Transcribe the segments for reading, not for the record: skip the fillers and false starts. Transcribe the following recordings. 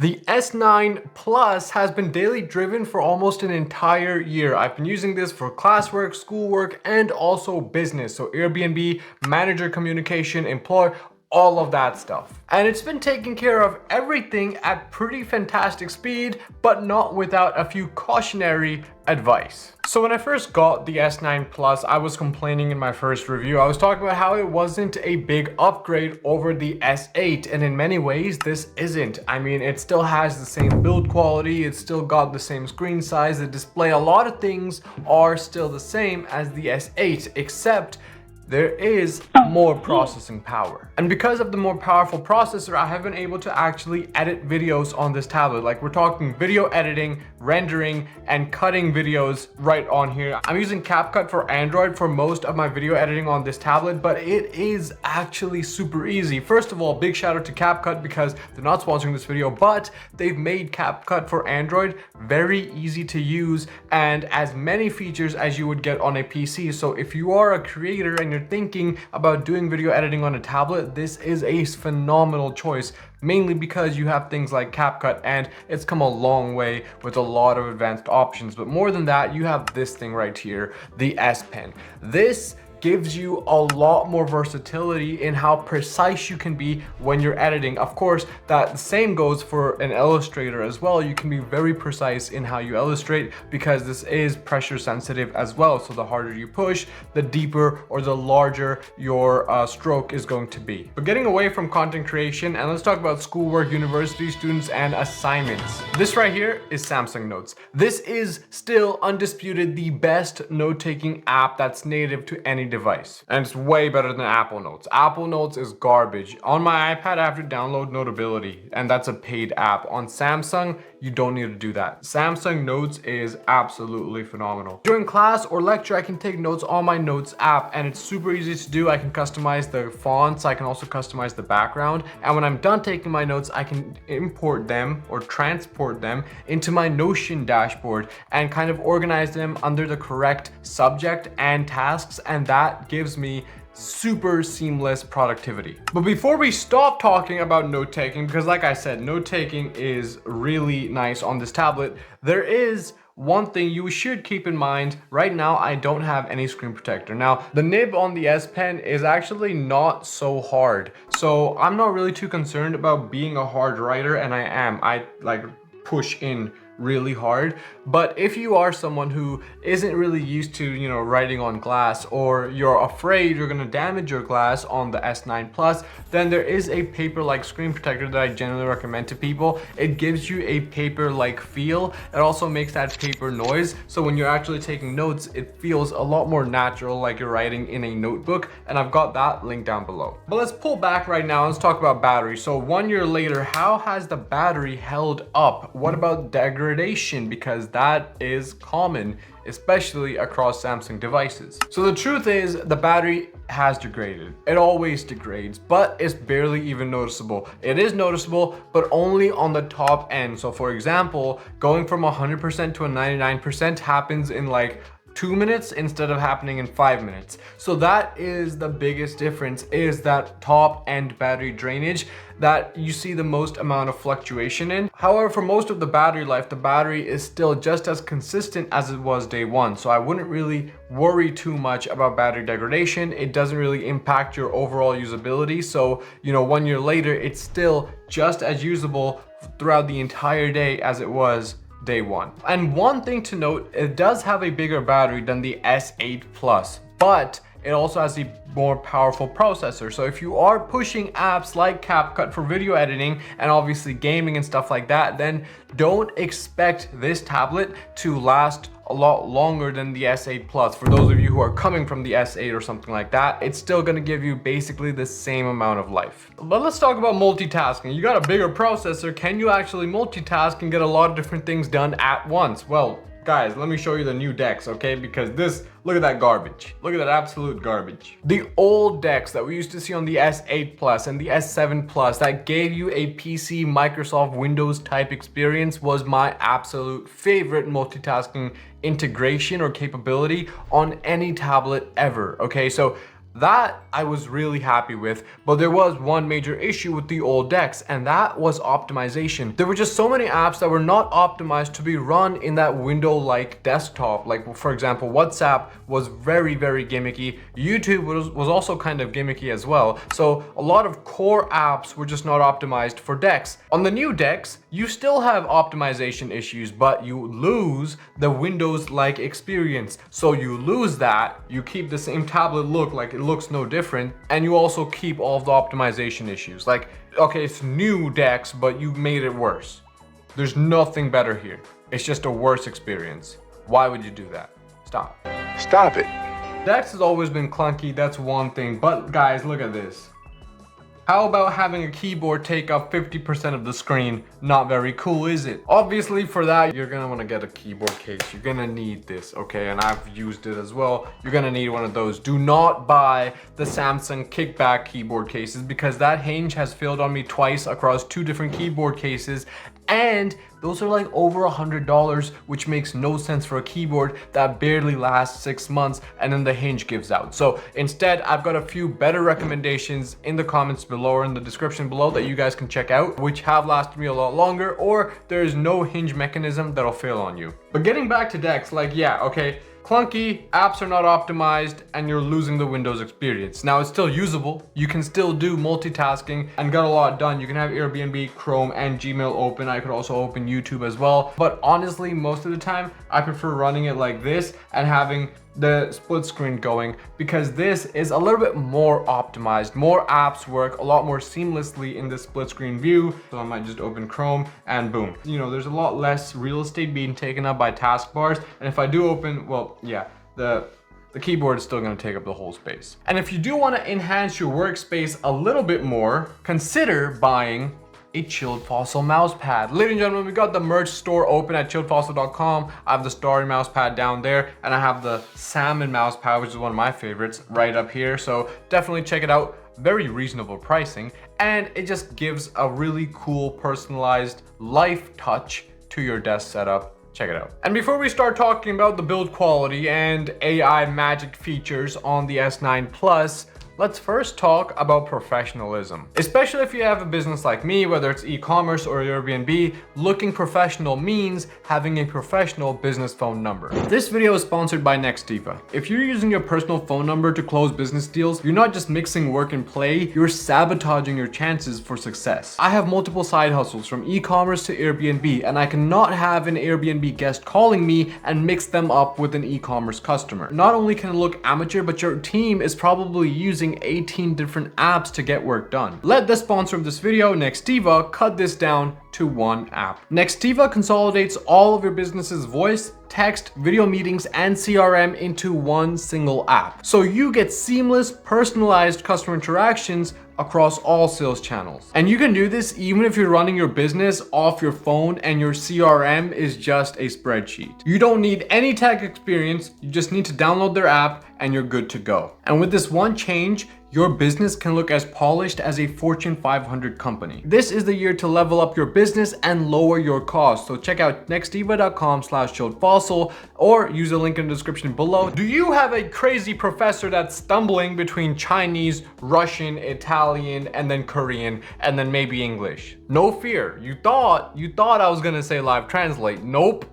The S9 Plus has been daily driven for almost an entire year. I've been using this for classwork, schoolwork, and also business. So Airbnb, manager communication, employee, all of that stuff. And it's been taking care of everything at pretty fantastic speed, but not without a few cautionary advice. So when I first got the S9 Plus, I was complaining in my first review. I was talking about how it wasn't a big upgrade over the S8, and in many ways this isn't. I mean, it still has the same build quality, it's still got the same screen size, the display, a lot of things are still the same as the S8, except there is more processing power. And because of the more powerful processor, I have been able to actually edit videos on this tablet. Like, we're talking video editing, rendering, and cutting videos right on here. I'm using CapCut for Android for most of my video editing on this tablet, but it is actually super easy. First of all, big shout out to CapCut because they're not sponsoring this video, but they've made CapCut for Android very easy to use and as many features as you would get on a PC. So if you are a creator and you're thinking about doing video editing on a tablet, this is a phenomenal choice, mainly because you have things like CapCut and it's come a long way with a lot of advanced options. But more than that, you have this thing right here, the S Pen. This gives you a lot more versatility in how precise you can be when you're editing. Of course, that same goes for an illustrator as well. You can be very precise in how you illustrate because this is pressure sensitive as well. So the harder you push, the deeper or the larger your stroke is going to be. But getting away from content creation, and let's talk about schoolwork, university students, and assignments. This right here is Samsung Notes. This is still undisputed the best note-taking app that's native to any device, and it's way better than Apple Notes. Apple Notes is garbage. On my iPad, I have to download Notability, and that's a paid app. On Samsung, you don't need to do that. Samsung Notes is absolutely phenomenal. During class or lecture, I can take notes on my Notes app, and it's super easy to do. I can customize the fonts, I can also customize the background, and when I'm done taking my notes, I can import them or transport them into my Notion dashboard and kind of organize them under the correct subject and tasks, and that gives me super seamless productivity. But before we stop talking about note taking, because like I said, note taking is really nice on this tablet, there is one thing you should keep in mind. Right now, I don't have any screen protector. Now, the nib on the S Pen is actually not so hard. So I'm not really too concerned about being a hard writer, and I like push in really hard. But if you are someone who isn't really used to, writing on glass, or you're afraid you're gonna damage your glass on the S9 Plus, then there is a paper-like screen protector that I generally recommend to people. It gives you a paper-like feel. It also makes that paper noise, so when you're actually taking notes, it feels a lot more natural, like you're writing in a notebook, and I've got that link down below. But let's pull back right now and let's talk about battery. So 1 year later, how has the battery held up? What about degradation? Because that is common, especially across Samsung devices. So the truth is, the battery has degraded. It always degrades, but it's barely even noticeable. It is noticeable, but only on the top end. So for example, going from 100% to a 99% happens in like 2 minutes instead of happening in 5 minutes. So that is the biggest difference, is that top end battery drainage that you see the most amount of fluctuation in. However, for most of the battery life, the battery is still just as consistent as it was day one. So I wouldn't really worry too much about battery degradation. It doesn't really impact your overall usability. So, 1 year later, it's still just as usable throughout the entire day as it was day one. And one thing to note, it does have a bigger battery than the S8 Plus, but it also has a more powerful processor. So if you are pushing apps like CapCut for video editing and obviously gaming and stuff like that, then don't expect this tablet to last a lot longer than the S8 Plus. For those of you who are coming from the S8 or something like that, it's still gonna give you basically the same amount of life. But let's talk about multitasking. You got a bigger processor. Can you actually multitask and get a lot of different things done at once? Well, guys, let me show you the new decks, okay? Because look at that garbage. Look at that absolute garbage. The old decks that we used to see on the S8 Plus and the S7 Plus that gave you a PC Microsoft Windows type experience was my absolute favorite multitasking integration or capability on any tablet ever, okay? So That I was really happy with, but there was one major issue with the old decks, and that was optimization. There were just so many apps that were not optimized to be run in that window-like desktop. Like, for example, WhatsApp was very gimmicky. YouTube was also kind of gimmicky as well. So a lot of core apps were just not optimized for decks. On the new decks, you still have optimization issues, but you lose the Windows-like experience. So you lose that, you keep the same tablet look, like it looks no different, and you also keep all of the optimization issues. Like, okay, it's new decks, but you made it worse. There's nothing better here. It's just a worse experience. Why would you do that? Stop. Stop it. Decks has always been clunky, that's one thing, but guys, look at this. How about having a keyboard take up 50% of the screen? Not very cool, is it? Obviously, for that, you're gonna wanna get a keyboard case. You're gonna need this, okay? And I've used it as well. You're gonna need one of those. Do not buy the Samsung kickback keyboard cases because that hinge has failed on me twice across 2 different keyboard cases, and those are like over $100, which makes no sense for a keyboard that barely lasts 6 months and then the hinge gives out. So instead, I've got a few better recommendations in the comments below or in the description below that you guys can check out, which have lasted me a lot longer, or there is no hinge mechanism that'll fail on you. But getting back to decks, like, yeah, okay, clunky, apps are not optimized, and you're losing the Windows experience. Now, it's still usable. You can still do multitasking and get a lot done. You can have Airbnb, Chrome, and Gmail open. I could also open YouTube as well. But honestly, most of the time, I prefer running it like this and having the split screen going, because this is a little bit more optimized. More apps work a lot more seamlessly in the split screen view. So I might just open Chrome and boom. You know, there's a lot less real estate being taken up by taskbars. And if I do open, well, yeah, the keyboard is still going to take up the whole space. And if you do want to enhance your workspace a little bit more, consider buying a chilled fossil mouse pad. Ladies and gentlemen, we got the merch store open at chilledfossil.com. I have the starry mouse pad down there, and I have the salmon mouse pad, which is one of my favorites, right up here. So definitely check it out. Very reasonable pricing, and it just gives a really cool personalized life touch to your desk setup. Check it out. And before we start talking about the build quality and AI magic features on the S9 Plus, let's first talk about professionalism. Especially if you have a business like me, whether it's e-commerce or Airbnb, looking professional means having a professional business phone number. This video is sponsored by Nextiva. If you're using your personal phone number to close business deals, you're not just mixing work and play, you're sabotaging your chances for success. I have multiple side hustles from e-commerce to Airbnb, and I cannot have an Airbnb guest calling me and mix them up with an e-commerce customer. Not only can it look amateur, but your team is probably using 18 different apps to get work done. Let the sponsor of this video, Nextiva, cut this down to one app. Nextiva consolidates all of your business's voice, text, video meetings, and CRM into one single app. So you get seamless, personalized customer interactions across all sales channels. And you can do this even if you're running your business off your phone and your CRM is just a spreadsheet. You don't need any tech experience, you just need to download their app and you're good to go. And with this one change, your business can look as polished as a Fortune 500 company. This is the year to level up your business and lower your costs. So check out nextiva.com/chilledfossil or use the link in the description below. Do you have a crazy professor that's stumbling between Chinese, Russian, Italian, and then Korean, and then maybe English? No fear. You thought I was gonna say live translate. Nope.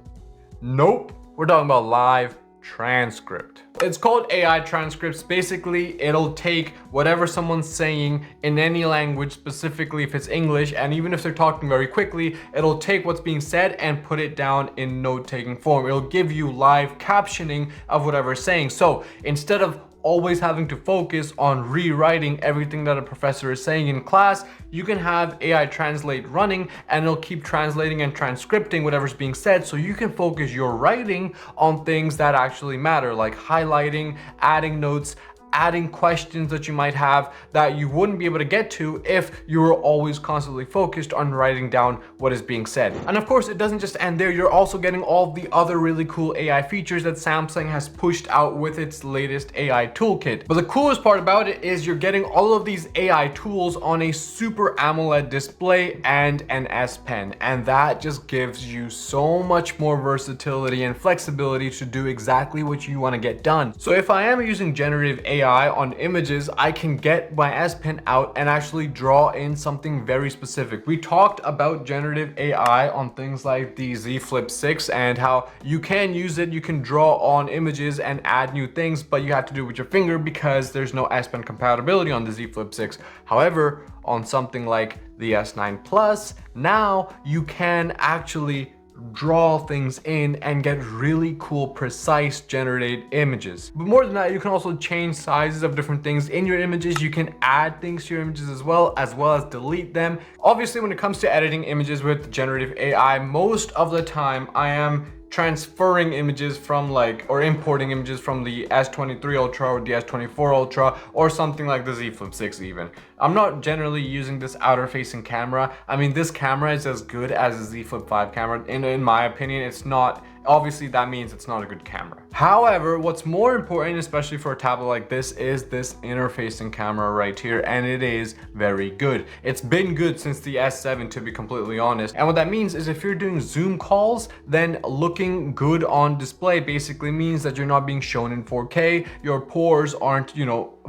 We're talking about live transcript. It's called AI transcripts. Basically, it'll take whatever someone's saying in any language, specifically if it's English, and even if they're talking very quickly, it'll take what's being said and put it down in note-taking form. It'll give you live captioning of whatever's saying. So instead of always having to focus on rewriting everything that a professor is saying in class, you can have AI translate running and it'll keep translating and transcripting whatever's being said, so you can focus your writing on things that actually matter, like highlighting, adding notes, adding questions that you might have that you wouldn't be able to get to if you were always constantly focused on writing down what is being said. And of course, it doesn't just end there. You're also getting all the other really cool AI features that Samsung has pushed out with its latest AI toolkit. But the coolest part about it is you're getting all of these AI tools on a Super AMOLED display and an S Pen, and that just gives you so much more versatility and flexibility to do exactly what you want to get done. So if I am using generative AI AI on images, I can get my S Pen out and actually draw in something very specific. We talked about generative AI on things like the Z Flip 6 and how you can use it, you can draw on images and add new things, but you have to do it with your finger because there's no S Pen compatibility on the Z Flip 6. However, on something like the S9 Plus, now you can actually draw things in and get really cool, precise generated images. But more than that, you can also change sizes of different things in your images. You can add things to your images as well as delete them. Obviously, when it comes to editing images with generative AI, most of the time I am transferring images from or importing images from the S23 Ultra or the S24 Ultra or something like the Z Flip 6 even. I'm not generally using this outer facing camera. I mean, this camera is as good as the Z Flip 5 camera. In my opinion, it's not. Obviously, that means it's not a good camera. However, what's more important, especially for a tablet like this, is this inner-facing camera right here, and it is very good. It's been good since the S7, to be completely honest. And what that means is if you're doing Zoom calls, then looking good on display basically means that you're not being shown in 4K, your pores aren't,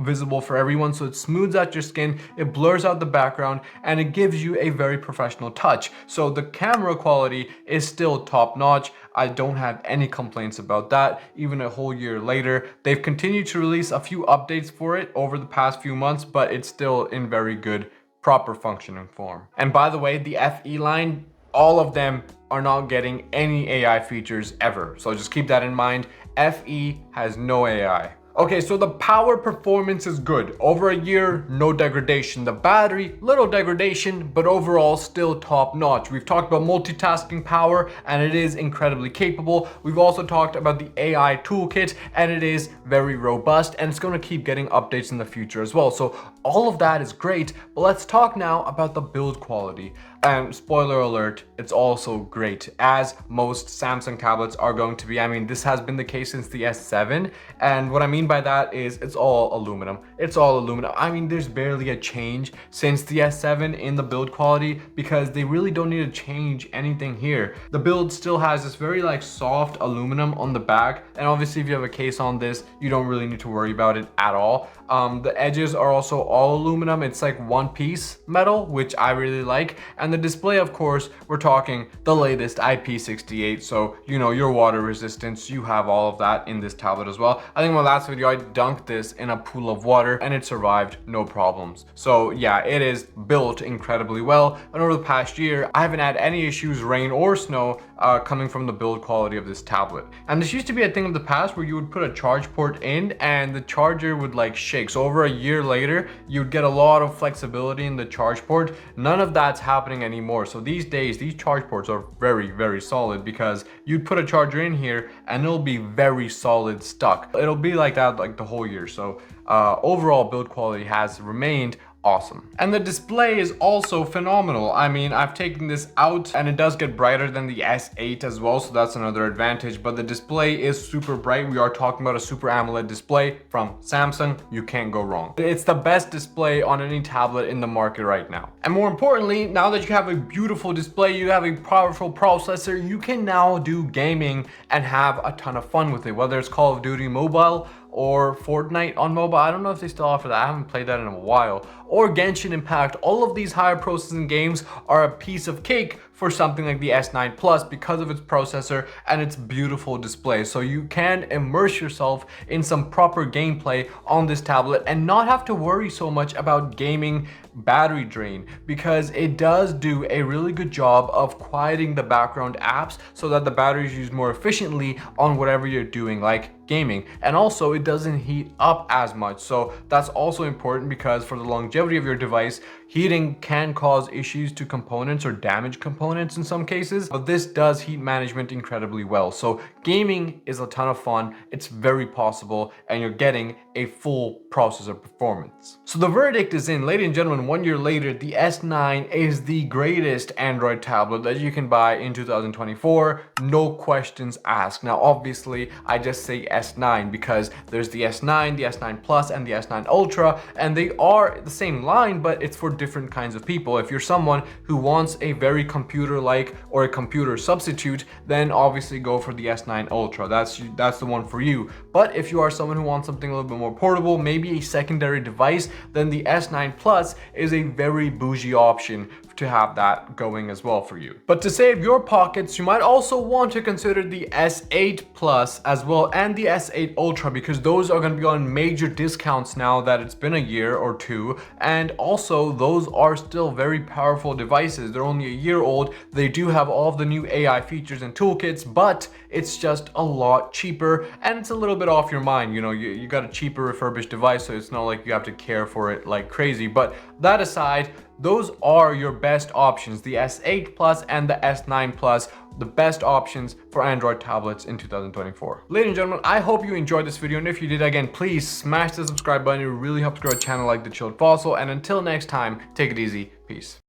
visible for everyone, so it smooths out your skin, it blurs out the background, and it gives you a very professional touch. So the camera quality is still top-notch. I don't have any complaints about that, even a whole year later. They've continued to release a few updates for it over the past few months, but it's still in very good, proper functioning form. And by the way, the FE line, all of them are not getting any AI features ever. So just keep that in mind. FE has no AI. Okay, so the power performance is good. Over a year, no degradation. The battery, little degradation, but overall still top notch. We've talked about multitasking power and it is incredibly capable. We've also talked about the AI toolkit and it is very robust and it's going to keep getting updates in the future as well. So all of that is great, but let's talk now about the build quality. And spoiler alert, it's also great, as most Samsung tablets are going to be. I mean, this has been the case since the S7, and what I mean by that is it's all aluminum. It's all aluminum. I mean, there's barely a change since the S7 in the build quality because they really don't need to change anything here. The build still has this very soft aluminum on the back, and obviously if you have a case on this, you don't really need to worry about it at all. The edges are also all aluminum. It's like one piece metal, which I really like. And the display, of course, we're talking the latest IP68. So, your water resistance, you have all of that in this tablet as well. I think in my last video, I dunked this in a pool of water and it survived no problems. So yeah, it is built incredibly well. And over the past year, I haven't had any issues, rain or snow, coming from the build quality of this tablet. And this used to be a thing of the past where you would put a charge port in and the charger would shake. So over a year later, you'd get a lot of flexibility in the charge port. None of that's happening anymore. So these days, these charge ports are very, very solid because you'd put a charger in here and it'll be very solid stuck. It'll be like that the whole year. So overall build quality has remained awesome. And the display is also phenomenal. I mean, I've taken this out and it does get brighter than the S8 as well, so that's another advantage, but the display is super bright. We are talking about a Super AMOLED display from Samsung. You can't go wrong. It's the best display on any tablet in the market right now. And more importantly, now that you have a beautiful display, you have a powerful processor, you can now do gaming and have a ton of fun with it, whether it's Call of Duty Mobile or Fortnite on mobile. I don't know if they still offer that. I haven't played that in a while. Or Genshin Impact. All of these higher processing games are a piece of cake for something like the S9 Plus because of its processor and its beautiful display. So you can immerse yourself in some proper gameplay on this tablet and not have to worry so much about gaming battery drain, because it does do a really good job of quieting the background apps so that the battery is used more efficiently on whatever you're doing, like gaming. And also it doesn't heat up as much, so that's also important because for the longevity of your device, heating can cause issues to components or damage components in some cases, but this does heat management incredibly well. So gaming is a ton of fun, it's very possible, and you're getting a full processor performance. So the verdict is in, ladies and gentlemen. 1 year later, the S9 is the greatest Android tablet that you can buy in 2024, no questions asked. Now obviously I just say S9, because there's the S9, the S9 Plus, and the S9 Ultra, and they are the same line, but it's for different kinds of people. If you're someone who wants a very computer-like or a computer substitute, then obviously go for the S9 Ultra. That's the one for you. But if you are someone who wants something a little bit more portable, maybe a secondary device, then the S9 Plus is a very bougie option to have that going as well for you. But to save your pockets, you might also want to consider the S8 Plus as well and the S8 Ultra, because those are going to be on major discounts now that it's been a year or two, and also those are still very powerful devices. They're only a year old. They do have all of the new AI features and toolkits, but it's just a lot cheaper and it's a little bit off your mind. You know, you got a cheaper refurbished device, so it's not like you have to care for it like crazy. But that aside, those are your best options. The S8 Plus and the S9 Plus, the best options for Android tablets in 2024. Ladies and gentlemen, I hope you enjoyed this video, and if you did, again, please smash the subscribe button. It really helps grow a channel like The Chilled Fossil. And until next time, take it easy. Peace.